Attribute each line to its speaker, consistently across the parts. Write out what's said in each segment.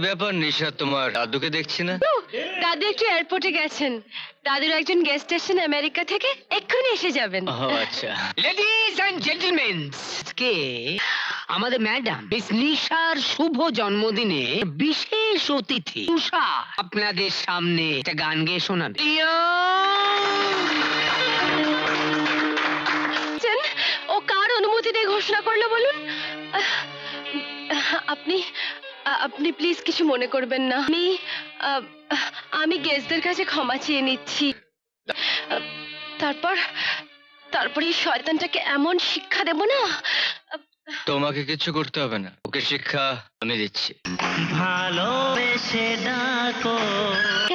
Speaker 1: ব্যাপার নিশা, তোমার দাদুকে দেখছি না।
Speaker 2: দাদু একটু এয়ারপোর্টে গেছেন। দাদুর একজন গেস্ট এসেছেন আমেরিকা থেকে, এক্ষুনি এসে যাবেন।
Speaker 1: ও আচ্ছা।
Speaker 3: লেডিজ এন্ড জেন্টলম্যান, কে আমাদের ম্যাডাম মিস নিশার শুভ জন্মদিনে বিশেষ অতিথি উষা আপনাদের সামনে একটা গান গেয়ে শোনাবে।
Speaker 2: ও কার অনুমতি দিয়ে ঘোষণা করলো বলুন? আপনি আপনি প্লিজ কিছু মনে করবেন না। আমি গেস্টদের কাছে ক্ষমা চেয়ে নিচ্ছি। তারপর এই শয়তানটাকে এমন শিক্ষা দেব না।
Speaker 1: তোমাকে কিছু করতে হবে না, ওকে শিক্ষা আমি দিচ্ছি।
Speaker 4: ভালোবেসে ডাকো।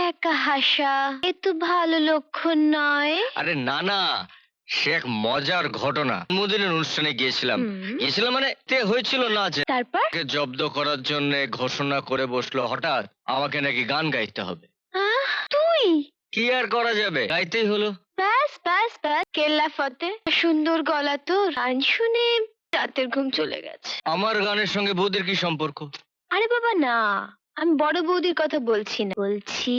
Speaker 2: একা হাসা এ তো ভালো লক্ষণ নয়।
Speaker 1: আরে না না, সে এক মজার ঘটনা। জন্মদিনের অনুষ্ঠানে গিয়েছিলাম মানে তে হয়েছিল না যে
Speaker 2: তারপর
Speaker 1: ওকে জব্দ করার জন্য ঘোষণা করে বসলো হঠাৎ আমাকে নাকি গান গাইতে হবে।
Speaker 2: তুই
Speaker 1: কি আর করা যাবে, গাইতেই হলো।
Speaker 2: ব্যাস ব্যাস ব্যাস, কেল্লা ফতে। সুন্দর গলা তো, গান শুনে রাতের ঘুম চলে গেছে।
Speaker 1: আমার গানের সঙ্গে বৌদির কি সম্পর্ক?
Speaker 2: আরে বাবা না, আমি বড় বৌদির কথা বলছি না, বলছি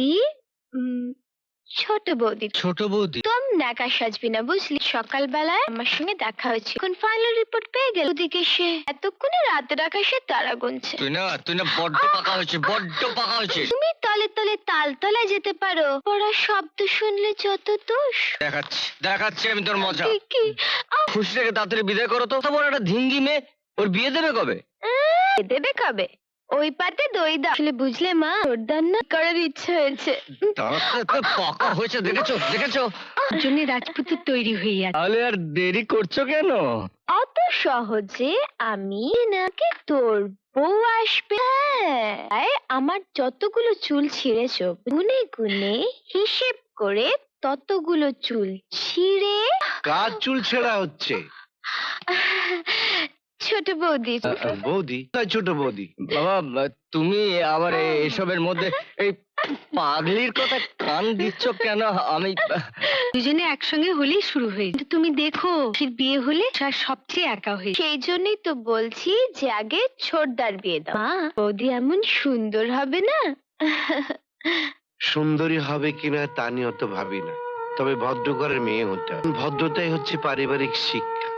Speaker 2: ছোট বৌদি।
Speaker 1: ছোট বৌদি?
Speaker 2: তুম নাকা সাজবি না বুঝলি। সকালবেলায় আমার সঙ্গে দেখা হয়েছে, এখন ফাইনাল রিপোর্ট পেয়ে গেল। ওদিকে সে এতক্ষণে রাতের আকাশে তারা গুনছে।
Speaker 1: তুই না বড্ড পাকা হয়েছে, বড্ড পাকা হয়েছে।
Speaker 2: তুমি তলে তলে তালতলায় যেতে পারো, পড়া শব্দ শুনলে যত দোষ।
Speaker 1: দেখাচ্ছি আমি তোর মজা।
Speaker 2: কি
Speaker 1: খুশি থেকে তাড়াতাড়ি বিদায় করো তো। বড় একটা ধিঙ্গি মেয়ে, ওর বিয়ে দেবে কবে?
Speaker 2: দেবে কবে? ওই পাতে দই দাও। আসলে বুঝলে মা, ওর রান্না করার ইচ্ছে হয়েছে।
Speaker 1: পাকা হয়েছে, দেখেছো?
Speaker 2: জন্য রাজপুতের তৈরি হয়ে আছে।
Speaker 1: তাহলে আর দেরি করছো কেন?
Speaker 2: অত সহজে আমি নাকি তোর বউ আসবে? হ্যাঁ, আমার যতগুলো চুল ছিঁড়েছ গুনে গুনে হিসেব করে ততগুলো চুল ছিঁড়ে।
Speaker 5: কার চুল ছেঁড়া হচ্ছে?
Speaker 2: ছোট বৌদি।
Speaker 5: বৌদি? ছোট বৌদি?
Speaker 1: বাবা, তুমি আবার এসবের মধ্যে এই পাগলির কথা কান দিচ্ছ কেন? আমি
Speaker 2: দুজনে একসঙ্গে হলেই শুরু হয়ে, তুমি দেখো বিয়ে হলে সবচেয়ে একা হয়ে। সেই জন্যই তো বলছি যে আগে ছোটদার বিয়ে দাও। বৌদি এমন সুন্দর হবে না।
Speaker 5: সুন্দরী হবে কিনা তা নিয়ে অত ভাবি না, তবে ভদ্রঘরের মেয়ে হতে হবে। ভদ্রতাই হচ্ছে পারিবারিক শিক্ষা।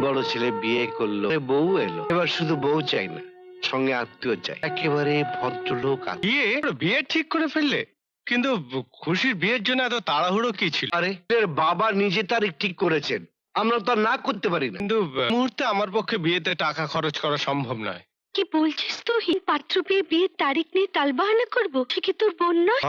Speaker 5: বড় ছেলে বিয়ে করলো, বউ এলো, এবার শুধু বউ চাই না, সঙ্গে আত্মীয় চাই। একেবারে ভদ্রলোক।
Speaker 6: বিয়ে ঠিক করে ফেললে? কিন্তু খুশির বিয়ের জন্য এত তাড়াহুড়ো কি ছিল?
Speaker 5: আরে এর বাবা নিজে তারিখ ঠিক করেছেন, আমরা তো আর না করতে পারি না।
Speaker 6: কিন্তু মুহূর্তে আমার পক্ষে বিয়েতে টাকা খরচ করা সম্ভব নয়।
Speaker 2: কি বলছিস তুই? পাত্র পেয়ে বিয়ের তারিখ নিয়ে তালবাহানা করবো? সে কি তোর বোন নয়?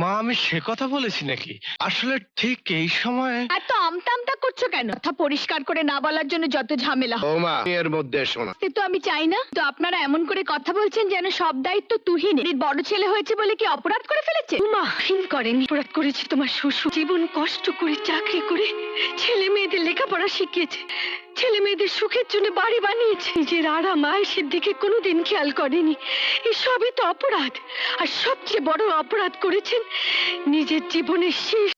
Speaker 6: মা, আমি সে কথা বলেছি নাকি? আসলে ঠিক এই সময়
Speaker 2: এত আমতা করছো কেন? কথা পরিষ্কার করে না বলার জন্য যত ঝামেলা।
Speaker 5: বৌমা, এর মধ্যে শোনা।
Speaker 2: তো আমি চাই না তো। আপনারা এমন করে কথা বলছেন যেন সব দায়িত্ব তুহিন। বড় ছেলে হয়েছে বলে কি অপরাধ করে ফেলেছে? মা হিন করেনি, অপরাধ করেছে তোমার শ্বশুর। জীবন কষ্ট করে চাকরি করে ছেলে মেয়েদের লেখাপড়া শিখিয়েছে, ছেলে মেয়েদের সুখের জন্য বাড়ি বানিয়েছে, নিজের আরাম আয়েসের দিকে কোনোদিন খেয়াল করেনি। এসবই তো অপরাধ। আর সবচেয়ে বড় অপরাধ করেছেন নিজের জীবনের শেষ